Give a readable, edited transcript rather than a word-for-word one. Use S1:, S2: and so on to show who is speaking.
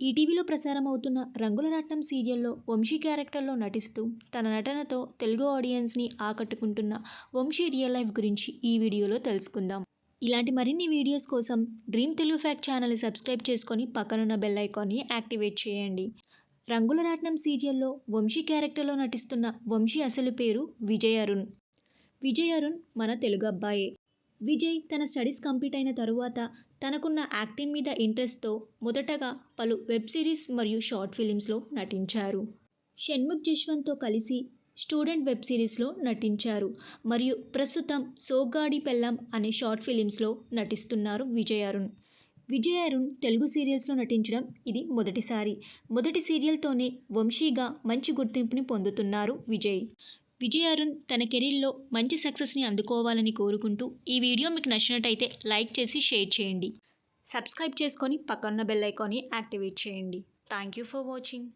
S1: ఈటీవీలో ప్రసారం అవుతున్న రంగుల రాట్నం సీరియల్లో వంశీ క్యారెక్టర్లో నటిస్తూ తన నటనతో తెలుగు ఆడియన్స్ని ఆకట్టుకుంటున్న వంశీ రియల్ లైఫ్ గురించి ఈ వీడియోలో తెలుసుకుందాం. ఇలాంటి మరిన్ని వీడియోస్ కోసం డ్రీమ్ తెలుగు ఫ్యాక్ట్ ఛానల్ని సబ్స్క్రైబ్ చేసుకొని పక్కనున్న బెల్ ఐకాన్ని యాక్టివేట్ చేయండి. రంగుల రాట్నం సీరియల్లో వంశీ క్యారెక్టర్లో నటిస్తున్న వంశీ అసలు పేరు విజయ్ అరుణ్. విజయ్ అరుణ్ మన తెలుగు అబ్బాయే. విజయ్ తన స్టడీస్ కంప్లీట్ అయిన తరువాత తనకున్న యాక్టింగ్ మీద ఇంట్రెస్ట్తో మొదటగా పలు వెబ్ సిరీస్ మరియు షార్ట్ ఫిలిమ్స్లో నటించారు. షణ్ముఖ్ జశ్వంత్తో కలిసి స్టూడెంట్ వెబ్ సిరీస్లో నటించారు మరియు ప్రస్తుతం సోగ్గాడి పెళ్ళాం అనే షార్ట్ ఫిలిమ్స్లో నటిస్తున్నారు విజయ్ అరుణ్. విజయ్ అరుణ్ తెలుగు సీరియల్స్లో నటించడం ఇది మొదటిసారి. మొదటి సీరియల్తోనే వంశీగా మంచి గుర్తింపుని పొందుతున్నారు విజయ్. విజయ్ అరుణ్ తన కెరీర్లో మంచి సక్సెస్ని అందుకోవాలని కోరుకుంటూ ఈ వీడియో మీకు నచ్చినట్టయితే లైక్ చేసి షేర్ చేయండి. సబ్స్క్రైబ్ చేసుకొని పక్కన్న బెల్ ఐకాన్ని యాక్టివేట్ చేయండి. Thank you for watching.